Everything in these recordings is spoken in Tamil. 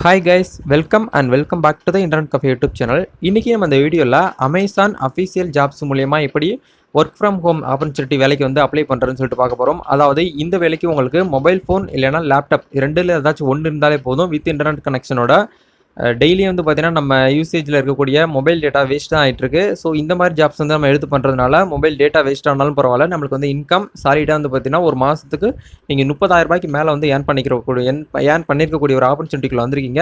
Hi guys, welcome and welcome back to the internet cafe YouTube channel. இன்றைக்கி நம்ம இந்த வீடியோவில் அமேசான் அஃபீஷியல் ஜாப்ஸ் மூலயமா எப்படி ஒர்க் ஃப்ரம் ஹோம் ஆப்பர்ச்சுனிட்டி வேலைக்கு வந்து அப்ளை பண்ணுறதுன்னு சொல்லிட்டு பார்க்க போகிறோம். அதாவது இந்த வேலைக்கு உங்களுக்கு மொபைல் ஃபோன் இல்லைனா லேப்டாப் ரெண்டில் ஏதாச்சும் ஒன்று இருந்தாலே போதும். வித் இன்டர்நெட் கனெக்ஷனோட டெய்லியும் வந்து பார்த்தீங்கன்னா நம்ம யூசேஜில் இருக்கக்கூடிய மொபைல் டேட்டா வேஸ்ட் தான் ஆகிட்டுருக்கு. ஸோ இந்த மாதிரி ஜாப்ஸ் வந்து நம்ம எடுத்து பண்ணுறதுனால மொபைல் டேட்டா வேஸ்ட் ஆனாலும் பரவாயில்ல, நம்மளுக்கு வந்து இன்கம் சாலிடாக வந்து பார்த்தீங்கன்னா ஒரு மாதத்துக்கு நீங்கள் 30,000 ரூபாய்க்கு மேலே வந்து ஏர்ன் பண்ணியிருக்கக்கூடிய ஒரு ஆப்பர்ச்சுனிட்டிக்குள்ள வந்திருக்கீங்க.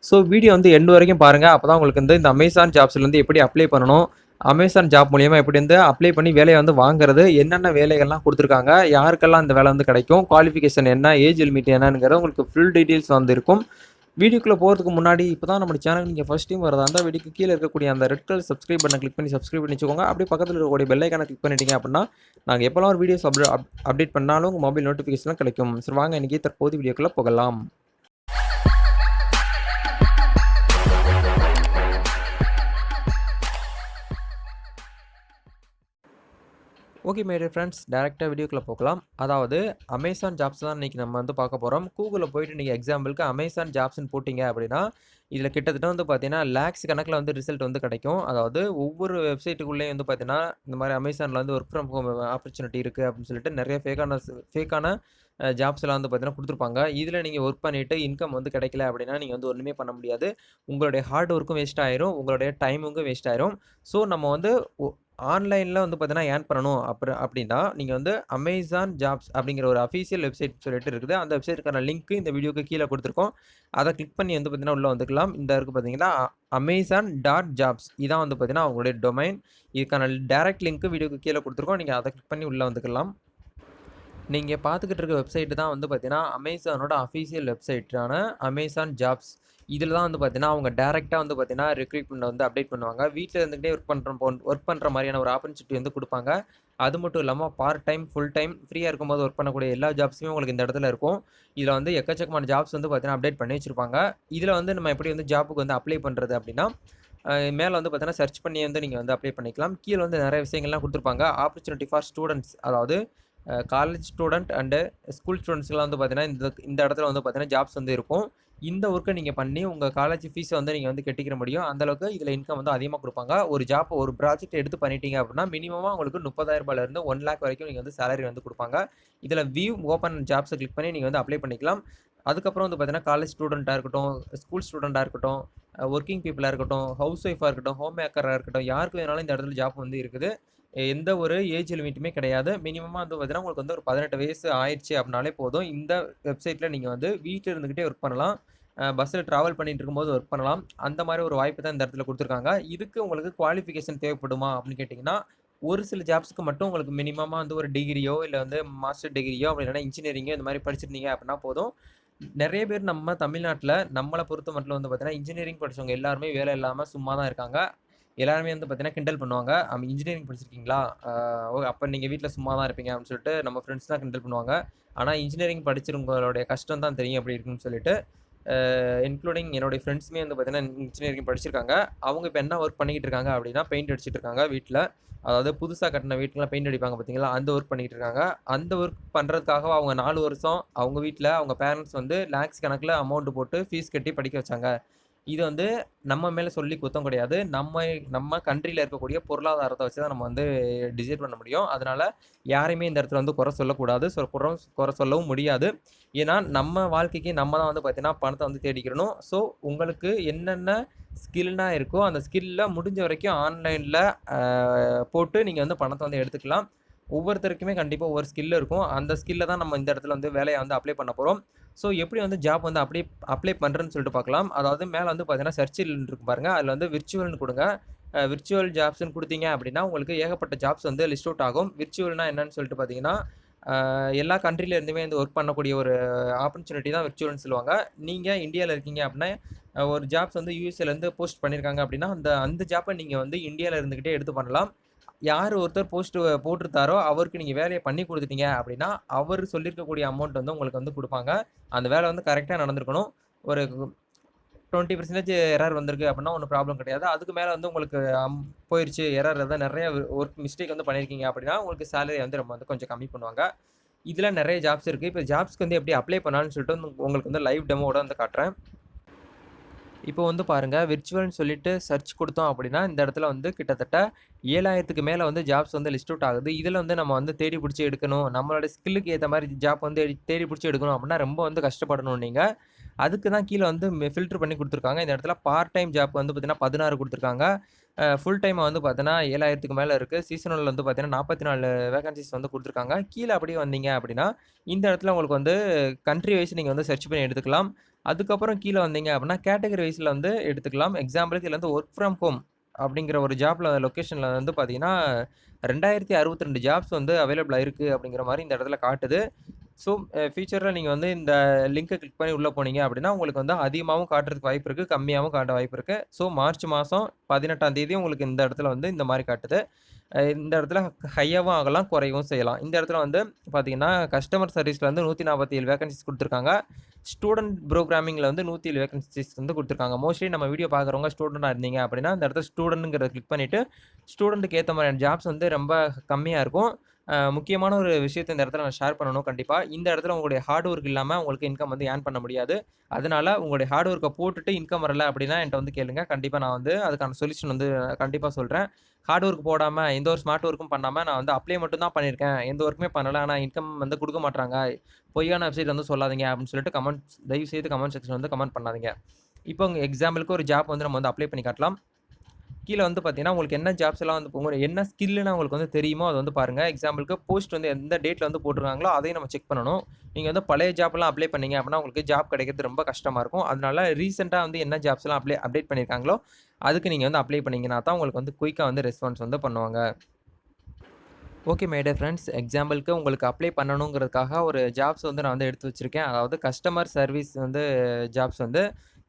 ஸோ வீடியோ வந்து எண்டு வரைக்கும் பாருங்கள். அப்போ தான் உங்களுக்கு வந்து இந்த அமேசான் ஜாப்ஸ்லேருந்து எப்படி அப்ளை பண்ணணும், அமேசான் ஜாப் மூலியமாக எப்படி வந்து அப்ளை பண்ணி வேலையை வந்து வாங்குறது, என்னென்ன வேலைகள்லாம் கொடுத்துருக்காங்க, யாருக்கெல்லாம் இந்த வேலை வந்து கிடைக்கும், குவாலிஃபிகேஷன் என்ன, ஏஜ் லிமிட் என்னங்கிறது உங்களுக்கு ஃபுல் டீட்டெயில்ஸ் வந்து இருக்கும். வீடியோக்குள்ளே போகிறதுக்கு முன்னாடி இப்போ தான் நம்ம சேனல் நீங்கள் ஃபஸ்ட் டைம் வரதா இருந்தால் வீடியோக்கு கீழே இருக்கக்கூடிய அந்த ரெட் கலர் சப்ஸ்கிரைப் பட்டனை கிளிக் பண்ணி சப்ஸ்கிரைப் பண்ணி வச்சுக்கோங்க. அப்படியே பக்கத்தில் இருக்கக்கூடிய பெல் ஐக்கானை கிளிக் பண்ணிட்டீங்க அப்படின்னா நாங்கள் எப்போல்லாம் ஒரு வீடியோஸ் அப்டேட் பண்ணாலும் உங்கள் மொபைல் நோட்டிஃபிகேஷன்லாம் கிடைக்கும். சரி, வாங்க இன்றைக்கி தற்போது வீடியோக்குள்ளே போகலாம். ஓகே மை டியர் ஃப்ரெண்ட்ஸ், டேரெக்டாக வீடியோக்குள்ளே போகலாம். அதாவது அமேசான் ஜாப்ஸ் தான் இன்றைக்கி நம்ம வந்து பார்க்க போகிறோம். கூகுளில் போயிட்டு நீங்கள் எக்ஸாம்பிளுக்கு அமேசான் ஜாப்ஸ்ன்னு போட்டிங்க அப்படின்னா இதில் கிட்டத்தட்ட வந்து பார்த்தீங்கன்னா லேக்ஸ் கணக்கில் வந்து ரிசல்ட் வந்து கிடைக்கும். அதாவது ஒவ்வொரு வெப்சைட்டுக்குள்ளேயும் வந்து பார்த்தீங்கன்னா இந்த மாதிரி அமேசானில் வந்து ஒர்க் ஃப்ரம் ஹோம் ஆப்பர்ச்சுனிட்டி இருக்குது அப்படின்னு சொல்லிட்டு நிறைய ஃபேக்கான ஜாப்ஸ்லாம் வந்து பார்த்தீங்கன்னா கொடுத்துருப்பாங்க. இதில் நீங்கள் ஒர்க் பண்ணிவிட்டு இன்கம் வந்து கிடைக்கல அப்படின்னா நீங்கள் வந்து ஒன்றுமே பண்ண முடியாது. உங்களுடைய ஹார்ட் ஒர்க்கும் வேஸ்ட் ஆயிரும், உங்களுடைய டைமுக்கும் வேஸ்ட் ஆயிரும். ஸோ நம்ம வந்து ஆன்லைனில் வந்து பார்த்தீங்கன்னா ஏர்ன் பண்ணணும் அப்படின்னா நீங்கள் வந்து அமேசான் ஜாப்ஸ் அப்படிங்கிற ஒரு அஃபீஷியல் வெப்சைட் சொல்லிட்டு இருக்குது. அந்த வெப்சைட்டுக்கான லிங்க் இந்த வீடியோக்கு கீழே கொடுத்துருக்கோம். அதை கிளிக் பண்ணி வந்து பார்த்தீங்கன்னா உள்ளே வந்துக்கலாம். இந்த இருக்குது பார்த்தீங்கன்னா amazon.jobs இதான் வந்து பார்த்தீங்கன்னா அவங்களுடைய டொமைன். இதுக்கான டைரக்ட் லிங்க் வீடியோக்கு கீழே கொடுத்துருக்கோம். நீங்கள் அதை கிளிக் பண்ணி உள்ளே வந்துக்கலாம். நீங்கள் பார்த்துக்கிட்டு இருக்க வெப்சைட்டு தான் வந்து பார்த்தீங்கன்னா அமேசானோட அஃபீஷியல் வெப்சைட்டான அமேசான் ஜாப்ஸ். இதில் தான் வந்து பார்த்தீங்கன்னா அவங்க டேரெக்டாக வந்து பார்த்தீங்கன்னா ரெக்ரூட்மெண்ட் வந்து அப்டேட் பண்ணுவாங்க. வீட்டில் இருந்துகிட்டே ஒர்க் பண்ணுற மாதிரியான ஒரு ஆப்பர்ச்சுனிட்டி வந்து கொடுப்பாங்க. அது மட்டும் இல்லாமல் பார்ட் டைம், ஃபுல் டைம், ஃப்ரீயாக இருக்கும்போது ஒர்க் பண்ணக்கூடிய எல்லா ஜாப்ஸுமே உங்களுக்கு இந்த இடத்துல இருக்கும். இதில் வந்து எக்கச்சக்கமான ஜாப்ஸ் வந்து பார்த்தீங்கன்னா அப்டேட் பண்ணி வச்சுருப்பாங்க. இதில் வந்து நம்ம எப்படி வந்து ஜாப்புக்கு வந்து அப்ளை பண்ணுறது அப்படின்னா மேலே வந்து பார்த்தீங்கன்னா சர்ச் பண்ணி வந்து நீங்கள் வந்து அப்ளை பண்ணிக்கலாம். கீழே வந்து நிறைய விஷயங்கள்லாம் கொடுத்துருப்பாங்க. ஆப்பர்ச்சுனிட்டி ஃபார் ஸ்டூடெண்ட்ஸ், அதாவது காலேஜ் ஸ்டூடெண்ட் அண்டு ஸ்கூல் ஸ்டூடெண்ட்ஸ்க்குலாம் வந்து பார்த்தீங்கன்னா இந்த இடத்துல வந்து பார்த்தீங்கன்னா ஜாப்ஸ் வந்து இருக்கும். இந்த ஒர்க்கை நீங்கள் பண்ணி உங்கள் காலேஜ் ஃபீஸை வந்து நீங்கள் வந்து கட்டிக்கிற முடியும். அந்தளவுக்கு இதில் இன்கம் வந்து அதிகமாக கொடுப்பாங்க. ஒரு ப்ராஜெக்ட் எடுத்து பண்ணிட்டீங்க அப்படின்னா மினிமமாக உங்களுக்கு 30,000 ரூபாயிலேருந்து 1,00,000 வரைக்கும் நீங்கள் வந்து சேலரி வந்து கொடுப்பாங்க. இதில் வியூ ஓப்பன் ஜாப்ஸை கிளிக் பண்ணி நீங்கள் வந்து அப்ளை பண்ணிக்கலாம். அதுக்கப்புறம் வந்து பார்த்தீங்கன்னா காலேஜ் ஸ்டூடெண்ட்டாக இருக்கட்டும், ஸ்கூல் ஸ்டூடெண்ட்டாக இருக்கட்டும், ஒர்க்கிங் பீப்புளாக இருக்கட்டும், ஹவுஸ் ஒய்ஃபாக இருக்கட்டும், ஹோம் மேக்கராக இருக்கட்டும், யாருக்கு வேணாலும் இந்த இடத்துல ஜாப் வந்து இருக்குது. எந்த ஒரு ஏஜ் லிமிட்டுமே கிடையாது. மினிமமாக வந்து பார்த்தீங்கன்னா உங்களுக்கு வந்து ஒரு 18 வயசு ஆயிடுச்சு அப்படின்னாலே போதும். இந்த வெப்சைட்டில் நீங்கள் வந்து வீட்டில் இருந்துக்கிட்டே ஒர்க் பண்ணலாம். பஸ்ஸில் ட்ராவல் பண்ணிட்டு இருக்கும்போது ஒர்க் பண்ணலாம். அந்த மாதிரி ஒரு வாய்ப்பு தான் இந்த இடத்துல கொடுத்துருக்காங்க. இதுக்கு உங்களுக்கு குவாலிஃபிகேஷன் தேவைப்படுமா அப்படின்னு கேட்டிங்கன்னா ஒரு சில ஜாப்ஸுக்கு மட்டும் உங்களுக்கு மினிமமாக வந்து ஒரு டிகிரியோ இல்லை வந்து மாஸ்டர் டிகிரியோ அப்படி இல்லைனா இன்ஜினியரிங்கோ இந்த மாதிரி படிச்சிருந்தீங்க அப்படின்னா போதும். நிறைய பேர் நம்ம தமிழ்நாட்டில் நம்மளை பொறுத்த மட்டும் வந்து பார்த்தீங்கன்னா இன்ஜினியரிங் படித்தவங்க எல்லாருமே வேலை இல்லாமல் சும்மா தான் இருக்காங்க. எல்லாருமே வந்து பார்த்தீங்கன்னா கிண்டல் பண்ணுவாங்க. இன்ஜினியரிங் படிச்சிருக்கீங்களா? அப்போ நீங்கள் வீட்டில் சும்மா தான் இருப்பீங்க அப்படின்னு சொல்லிட்டு நம்ம ஃப்ரெண்ட்ஸ் தான் கிண்டல் பண்ணுவாங்க. ஆனால் இன்ஜினியரிங் படிச்சிருவங்களுடைய கஷ்டம் தான் தெரியும் எப்படி இருக்குன்னு சொல்லிட்டு இன்க்ளூடிங் என்னுடைய ஃப்ரெண்ட்ஸுமே வந்து பார்த்தீங்கன்னா இன்ஜினியரிங் படிச்சிருக்காங்க. அவங்க இப்போ என்ன ஒர்க் பண்ணிக்கிட்டு இருக்காங்க அப்படின்னா பெயிண்ட் அடிச்சிட்டு இருக்காங்க வீட்டில். அதாவது புதுசாக கட்டின வீட்டுக்குலாம் பெயிண்ட் அடிப்பாங்க பார்த்தீங்களா, அந்த ஒர்க் பண்ணிக்கிட்டு இருக்காங்க. அந்த ஒர்க் பண்ணுறதுக்காக அவங்க 4 வருஷம் அவங்க வீட்டில் அவங்க பேரண்ட்ஸ் வந்து லேக்ஸ் கணக்கில் அமௌண்ட் போட்டு ஃபீஸ் கட்டி படிக்க வச்சாங்க. இது வந்து நம்ம மேலே சொல்லி குத்தம் கிடையாது. நம்ம கண்ட்ரியில் இருக்கக்கூடிய பொருளாதாரத்தை வச்சு தான் நம்ம வந்து டிசைட் பண்ண முடியும். அதனால் யாரையுமே இந்த இடத்துல வந்து குறை சொல்லக்கூடாது. குறை சொல்லவும் முடியாது. ஏன்னா நம்ம வாழ்க்கைக்கு நம்ம தான் வந்து பார்த்தீங்கன்னா பணத்தை வந்து தேடிக்கிறணும். ஸோ உங்களுக்கு என்னென்ன ஸ்கில்னா இருக்கோ அந்த ஸ்கில்லில் முடிஞ்ச வரைக்கும் ஆன்லைனில் போட்டு நீங்கள் வந்து பணத்தை வந்து எடுத்துக்கலாம். ஒவ்வொருத்தருக்குமே கண்டிப்பாக ஒவ்வொரு ஸ்கில் இருக்கும். அந்த ஸ்கில்லை தான் நம்ம இந்த இடத்துல வந்து வேலையை வந்து அப்ளை பண்ண போகிறோம். ஸோ எப்படி வந்து ஜாப் வந்து அப்ளை பண்ணுறேன்னு சொல்லிட்டு பார்க்கலாம். அதாவது மேலே வந்து பார்த்தீங்கன்னா சர்ச்சில் இருக்கு பாருங்கள், அதில் வந்து விர்ச்சுவல்னு கொடுங்க. விர்ச்சுவல் ஜாப்ஸ்ன்னு கொடுத்தீங்க அப்படின்னா உங்களுக்கு ஏகப்பட்ட ஜாப்ஸ் வந்து லிஸ்ட் அவுட் ஆகும். விர்ச்சுவல்னால் என்னன்னு சொல்லிட்டு பார்த்தீங்கன்னா எல்லா கண்ட்ரியில் இருந்துமே வந்து ஒர்க் பண்ணக்கூடிய ஒரு ஆப்பர்ச்சுனிட்டி தான் விர்ச்சுவல்னு சொல்லுவாங்க. நீங்கள் இந்தியாவில் இருக்கீங்க அப்படின்னா ஒரு ஜாப்ஸ் வந்து யூஎஸ்ஏலேருந்து போஸ்ட் பண்ணியிருக்காங்க அப்படின்னா அந்த ஜாப்பை நீங்கள் வந்து இந்தியாவில் இருந்துக்கிட்டே எடுத்து பண்ணலாம். யார் ஒருத்தர் போஸ்ட் போட்டிருந்தாரோ அவருக்கு நீங்கள் வேலையை பண்ணி கொடுத்துட்டீங்க அப்படின்னா அவர் சொல்லியிருக்கக்கூடிய அமௌண்ட் வந்து உங்களுக்கு வந்து கொடுப்பாங்க. அந்த வேலை வந்து கரெக்டாக நடந்திருக்கணும். ஒரு 20% எரர் வந்திருக்கு அப்படின்னா ஒன்றும் ப்ராப்ளம் கிடையாது. அதுக்கு மேலே வந்து உங்களுக்கு போயிடுச்சு எரர் தான் நிறைய ஒர்க் மிஸ்டேக் வந்து பண்ணியிருக்கீங்க அப்படின்னா உங்களுக்கு சேலரி வந்து ரொம்ப வந்து கொஞ்சம் கம்மி பண்ணுவாங்க. இதில் நிறைய ஜாப்ஸ் இருக்குது. இப்போ ஜாப்ஸ்க்கு வந்து எப்படி அப்ளை பண்ணலான்னு சொல்லிட்டு உங்களுக்கு வந்து லைவ் டெமோட வந்து காட்டுறேன். இப்போ வந்து பாருங்க, விர்ச்சுவல்ன்னு சொல்லிட்டு சர்ச் குடுத்தோம் அப்படின்னா, இந்த இடத்துல வந்து கிட்டத்தட்ட 7,000க்கு மேல வந்து ஜாப்ஸ் வந்து லிஸ்ட் அவுட் ஆகுது. இதுல வந்து நம்ம வந்து தேடி புடிச்சு எடுக்கணும். நம்மளோட ஸ்கில்லுக்கு ஏத்த மாரி ஜாப் வந்து தேடி புடிச்சு எடுக்கணும் அப்படின்னா, ரொம்ப வந்து கஷ்டப்படணும் நீங்க. அதுக்கு தான் கீழ வந்து ஃபில்டர் பண்ணி குடுத்துருக்காங்க. இந்த இடத்துல பார்ட் டைம் ஜாப் வந்து பார்த்தீங்கன்னா, 16 குடுத்துருக்காங்க. ஃபுல் டைம் வந்து பார்த்தீங்கன்னா, 7,000க்கு மேல இருக்கு. சீசனல் வந்து பார்த்தீங்கன்னா, 44 வேக்கன்ஸீஸ் வந்து குடுத்துருக்காங்க. கீழ அப்படியே வந்தீங்க அப்படின்னா, இந்த இடத்துல உங்களுக்கு வந்து கண்ட்ரி வைஸ் நீங்க வந்து சர்ச் பண்ணி எடுத்துக்கலாம். அதுக்கப்புறம் கீழ வந்தீங்க அப்படின்னா, கேட்டகரி வைஸ்ல வந்து எடுத்துக்கலாம். எக்ஸாம்பிளுக்கு இதுல வந்து வொர்க் ஃப்ரம் ஹோம் அப்படிங்கிற ஒரு ஜாப்ல லொகேஷன்ல வந்து பார்த்தீங்கன்னா, 2062 ஜாப்ஸ் வந்து அவைலபிளா இருக்கு அப்படிங்கிற மாரி இந்த இடத்துல காட்டுது. ஸோ, ஃபியூச்சர்ல நீங்க வந்து இந்த லிங்க கிளிக் பண்ணி உள்ள போனீங்க அப்படின்னா, உங்களுக்கு வந்து அதிகமாவும் காட்டுறதுக்கு வாய்ப்பு இருக்கு. கம்மியாவும் காட்ட வாய்ப்பு இருக்கு. ஸோ, மார்ச் மாசம் 18ஆம் தேதி உங்களுக்கு இந்த இடத்துல வந்து இந்த மாரி காட்டுது. இந்த இடத்துல ஹையாவும் ஆகலாம், குறையவும் செய்யலாம். இந்த இடத்துல வந்து பார்த்தீங்கன்னா, கஸ்டமர் சர்வீஸ்ல வந்து 147 வேக்கன்ஸீஸ் குடுத்துருக்காங்க. ஸ்டூடண்ட் புரோகிராமிங்ல வந்து 107 வேக்கன்ஸீஸ் வந்து குடுத்துருக்காங்க. மோஸ்ட்லி நம்ம வீடியோ பார்க்குறவங்க ஸ்டூடெண்ட்டா இருந்தீங்க அப்படின்னா, இந்த இடத்துல ஸ்டூடண்ட்ங்கிறத கிளிக் பண்ணிட்டு, ஸ்டூடண்ட்டுக்கு ஏத்த மாரியான ஜாப்ஸ் வந்து ரொம்ப கம்மியா இருக்கும். முக்கியமான ஒரு விஷயத்த இந்த இடத்துல நான் ஷேர் பண்ணணும் கண்டிப்பா. இந்த இடத்துல உங்களுடைய ஹார்ட் ஒர்க் இல்லாம உங்களுக்கு இன்கம் வந்து ஏர்ன் பண்ண முடியாது. அதனால உங்களுடைய ஹார்ட் ஒர்க்க போட்டுட்டு இன்கம் வரல அப்படின்னா என்ட்ட வந்து கேளுங்க. கண்டிப்பா நான் வந்து அதுக்கான சொல்யூஷன் வந்து கண்டிப்பா சொல்றேன். ஹார்ட் ஒர்க் போடாம, எந்த ஒரு ஸ்மார்ட் ஒர்க்கும் பண்ணாம, நான் வந்து அப்ளை மட்டும் தான் பண்ணியிருக்கேன். எந்த ஒர்க்குமே பண்ணல. ஆனா இன்கம் வந்து குடுக்க மாட்றாங்க. பொய்யான வெப்சைட் வந்து சொல்லாதீங்க அப்படின்னு சொல்லிட்டு தயவு செய்து கமெண்ட் செக்ஷன்ல வந்து கமெண்ட் பண்ணாதீங்க. இப்போ உங்க எக்ஸாம்பிளுக்கு ஒரு ஜாப் வந்து நம்ம வந்து அப்ளை பண்ணி காட்டலாம். கீழ வந்து பார்த்தீங்கன்னா, உங்களுக்கு என்ன ஜாப்ஸ் எல்லாம் வந்து உங்களுக்கு என்ன ஸ்கில்லுன்னு உங்களுக்கு வந்து தெரியுமோ, அத வந்து பாருங்க. எக்ஸாம்பிளுக்கு போஸ்ட் வந்து எந்த டேட்ல வந்து போட்டுருக்காங்களோ, அதையும் நம்ம செக் பண்ணணும். நீங்க வந்து பழைய ஜாப்லாம் அப்ளை பண்ணீங்க அப்படின்னா, உங்களுக்கு ஜாப் கிடைக்கிறது ரொம்ப கஷ்டமா இருக்கும். அதனால ரீசென்ட்டா வந்து என்ன ஜாப்ஸ்லாம் அப்டேட் பண்ணியிருக்காங்களோ, அதுக்கு நீங்க வந்து அப்ளை பண்ணீங்கன்னா தான் உங்களுக்கு வந்து குயிக்கா வந்து ரெஸ்பான்ஸ் வந்து பண்ணுவாங்க. ஓகே மை டியர் ஃபிரெண்ட்ஸ், எக்ஸாம்பிளுக்கு உங்களுக்கு அப்ளை பண்ணணுங்கிறதுக்காக ஒரு ஜாப்ஸ் வந்து நான் வந்து எடுத்து வச்சிருக்கேன். அதாவது கஸ்டமர் சர்வீஸ் வந்து ஜாப்ஸ் வந்து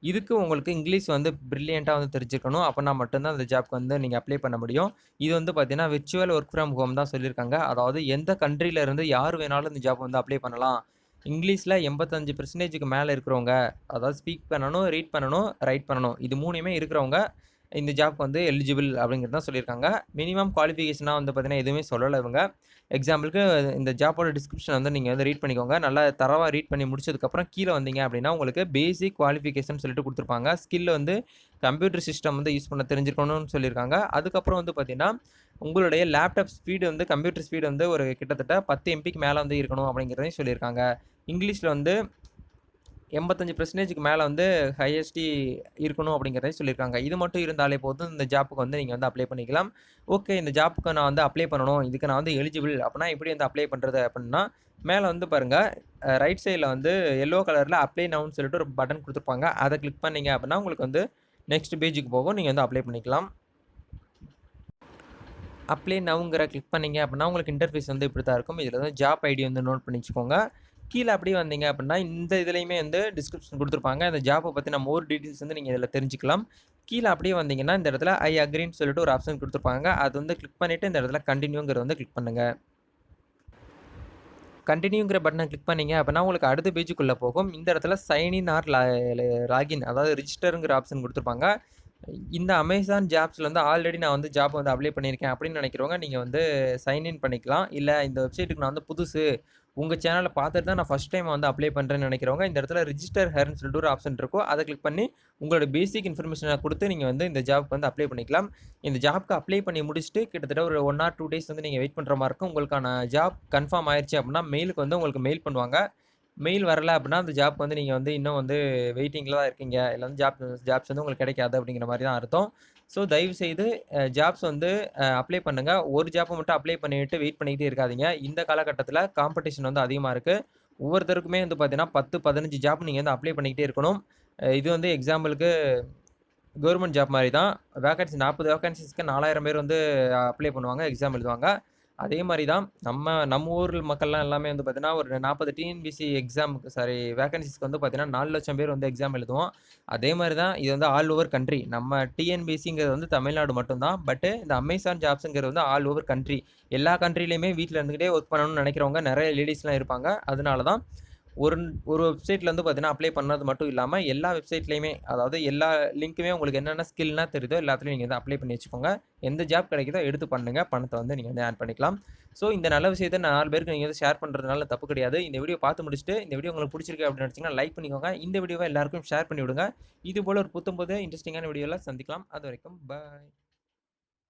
இதுக்கு உங்களுக்கு இங்கிலீஷ் வந்து பிரில்லியன்ட்டா வந்து தெரிஞ்சுக்கணும். அப்பன்னா மட்டும் தான் அந்த ஜாப்க்கு வந்து நீங்க அப்ளை பண்ண முடியும். இது வந்து பார்த்தீங்கன்னா, விர்ச்சுவல் வொர்க் ஃப்ரம் ஹோம் தான் சொல்லியிருக்காங்க. அதாவது எந்த கண்ட்ரில இருந்து யார் வேணாலும் இந்த ஜாப் வந்து அப்ளை பண்ணலாம். இங்கிலீஷ்ல 85% மேல இருக்கிறவங்க, அதாவது ஸ்பீக் பண்ணணும், ரீட் பண்ணணும், ரைட் பண்ணணும். இது 3மே இருக்கிறவங்க இந்த ஜாப்க்கு வந்து எலிஜிபிள் அப்படிங்கிறது தான் சொல்லியிருக்காங்க. மினிமம் குவாலிஃபிகேஷனா வந்து பார்த்தீங்கன்னா, எதுவுமே சொல்லல இவங்க. எக்ஸாம்பிளுக்கு இந்த ஜாப்போட டிஸ்கிரிப்ஷன் வந்து நீங்க வந்து ரீட் பண்ணிக்கோங்க. நல்லா தரோவா ரீட் பண்ணி முடிச்சதுக்கப்புறம் கீழ வந்தீங்க அப்படின்னா, உங்களுக்கு பேசிக் குவாலிஃபிகேஷன் சொல்லிட்டு குடுத்துருப்பாங்க. ஸ்கில் வந்து கம்ப்யூட்டர் சிஸ்டம் வந்து யூஸ் பண்ண தெரிஞ்சிருக்கணும்னு சொல்லியிருக்காங்க. அதுக்கப்புறம் வந்து பார்த்தீங்கன்னா, உங்களுடைய லேப்டாப் ஸ்பீடு வந்து கம்ப்யூட்டர் ஸ்பீடு வந்து ஒரு கிட்டத்தட்ட 10 எம்பிக்கு மேல வந்து இருக்கணும் அப்படிங்கிறதையும் சொல்லியிருக்காங்க. இங்கிலீஷ்ல வந்து 85%க்கு மேல வந்து ஹையஸ்டி இருக்கணும் அப்படிங்கிறதையும் சொல்லியிருக்காங்க. இது மட்டும் இருந்தாலே போதும் இந்த ஜாப்க்கு வந்து நீங்க வந்து அப்ளை பண்ணிக்கலாம். ஓகே, இந்த ஜாப்க்கு நான் வந்து அப்ளை பண்ணணும். இதுக்கு நான் வந்து எலிஜிபிள் அப்பன்னா எப்படி வந்து அப்ளை பண்றது அப்படின்னா, மேல வந்து பாருங்க ரைட் சைட்ல வந்து எல்லோ கலர்ல அப்ளை நவுன்னு சொல்லிட்டு ஒரு பட்டன் குடுத்துருப்பாங்க. அத கிளிக் பண்ணீங்க அப்படின்னா, உங்களுக்கு வந்து நெக்ஸ்ட் பேஜுக்கு போகும். நீங்க வந்து அப்ளை பண்ணிக்கலாம். அப்ளை நவ்ங்கிற கிளிக் பண்ணீங்க அப்படின்னா, உங்களுக்கு இன்டர்ஃபேஸ் வந்து இப்படி தான் இருக்கும். இதுல வந்து ஜாப் ஐடி வந்து நோட் பண்ணி வச்சுக்கோங்க. கீழ அப்படியே வந்தீங்க அப்படின்னா, இந்த இதுலயுமே வந்து டிஸ்கிரிப்ஷன் குடுத்துருப்பாங்க. அந்த ஜாப்ப பத்தின மோர் டீட்டெயில்ஸ் வந்து நீங்க இதுல தெரிஞ்சுக்கலாம். கீழ அப்படியே வந்தீங்கன்னா, இந்த இடத்துல ஐ அக்ரீன்னு சொல்லிட்டு ஒரு ஆப்ஷன் குடுத்துருப்பாங்க. அது வந்து கிளிக் பண்ணிட்டு இந்த இடத்துல கன்டின்யூங்கிறத வந்து கிளிக் பண்ணுங்க. கன்டின்யூங்கிற பட்டன கிளிக் பண்ணீங்க அப்படின்னா, உங்களுக்கு அடுத்த பேஜுக்குள்ள போகும். இந்த இடத்துல சைன் இன் ஆர் லாகின் அதாவது ரிஜிஸ்டர்ங்கிற ஆப்ஷன் குடுத்துருப்பாங்க. இந்த அமேசான் ஜாப்ஸ்ல வந்து ஆல்ரெடி நான் வந்து ஜாப் வந்து அப்ளை பண்ணியிருக்கேன் அப்படின்னு நினைக்கிறவங்க, நீங்க வந்து சைன் இன் பண்ணிக்கலாம். இல்ல இந்த வெப்சைட்டுக்கு நான் வந்து புதுசு, உங்க சேனல பார்த்துட்டு தான் நான் ஃபர்ஸ்ட் டைம் வந்து அப்ளை பண்றேன்னு நினைக்கிறவங்க, இந்த இடத்துல ரிஜிஸ்டர் ஹியர்ன்னு சொல்லிட்டு ஒரு ஆப்ஷன் இருக்கும். அத கிளிக் பண்ணி உங்களோட பேசிக் இன்ஃபர்மேஷன குடுத்து நீங்க வந்து இந்த ஜாப்க்கு வந்து அப்ளை பண்ணிக்கலாம். இந்த ஜாப்க்கு அப்ளை பண்ணி முடிச்சுட்டு கிட்டத்தட்ட ஒரு 1 ஆர் 2 டேஸ் வந்து நீங்க வெயிட் பண்ற மாரி இருக்கும். உங்களுக்கான ஜாப் கன்ஃபார்ம் ஆயிருச்சு அப்படின்னா, மெயிலுக்கு வந்து உங்களுக்கு மெயில் பண்ணுவாங்க. மெயில் வரல அப்படின்னா, அந்த ஜாப் வந்து நீங்க வந்து இன்னும் வந்து வெயிட்டிங்ல தான் இருக்கீங்க. இல்ல வந்து ஜாப்ஸ் வந்து உங்களுக்கு கிடைக்காது அப்படிங்கிற மாரி தான் அர்த்தம். ஸோ தயவுசெய்து ஜாப்ஸ் வந்து அப்ளை பண்ணுங்க. ஒரு ஜாப்ப மட்டும் அப்ளை பண்ணிட்டு வெயிட் பண்ணிக்கிட்டே இருக்காதீங்க. இந்த காலகட்டத்தில காம்படிஷன் வந்து அதிகமா இருக்கு. ஒவ்வொருத்தருக்குமே வந்து பார்த்தீங்கன்னா, 10, 15 ஜாப் நீங்க வந்து அப்ளை பண்ணிக்கிட்டே இருக்கணும். இது வந்து எக்ஸாம்பிளுக்கு கவர்மெண்ட் ஜாப் மாரி தான். வேக்கன்சி 40 வேக்கன்ஸிஸ்க்கு 4000 பேர் வந்து அப்ளை பண்ணுவாங்க. எக்ஸாம் எழுதுவாங்க. அதே மாரி தான் நம்ம ஊர் மக்கள்லாம் எல்லாமே வந்து பார்த்தீங்கன்னா, ஒரு 40 டிஎன்பிசி எக்ஸாமுக்கு வேக்கன்ஸிஸ்க்கு வந்து பார்த்தீங்கன்னா, 4,00,000 பேர் வந்து எக்ஸாம் எழுதுவோம். அதே மாரி தான் இது வந்து ஆல் ஓவர் கண்ட்ரி. நம்ம டிஎன்பிசிங்கிறது வந்து தமிழ்நாடு மட்டும் தான். பட் இந்த அமேசான் ஜாப்ஸ்ங்கிறது வந்து ஆல் ஓவர் கண்ட்ரி. எல்லா கண்ட்ரிலயுமே வீட்ல இருந்துகிட்டே ஒர்க் பண்ணணும்னு நெனைக்கிறவங்க நெறைய லேடீஸ்லாம் இருப்பாங்க. அதனால தான் ஒரு ஒரு வெப்சைட்ல வந்து பார்த்தீங்கன்னா, அப்ளை பண்ணது மட்டும் இல்லாம, எல்லா வெப்சைட்லயுமே அதாவது எல்லா லிங்க்குமே உங்களுக்கு என்னென்ன ஸ்கில்னா தெரியுதோ எல்லாத்துலயும் நீங்க வந்து அப்ளை பண்ணி வச்சுக்கோங்க. எந்த ஜாப் கிடைக்குதோ எடுத்து பண்ணுங்க. பணத்த வந்து நீங்க வந்து ஏர்ன் பண்ணிக்கலாம். ஸோ இந்த நல்ல விஷயத்த 4 பேருக்கு நீங்க வந்து ஷேர் பண்றதுனால தப்பு கிடையாது. இந்த வீடியோ பார்த்து முடிச்சுட்டு, இந்த வீடியோ உங்களுக்கு புடிச்சிருக்கு அப்படின்னு நினைச்சீங்கன்னா, லைக் பண்ணிக்கோங்க. இந்த வீடியோவ எல்லாருக்கும் ஷேர் பண்ணி விடுங்க. இது போல ஒரு புத்தம் புது இன்ட்ரஸ்டிங்கான வீடியோல சந்திக்கலாம். அதுவரைக்கும் பாய்.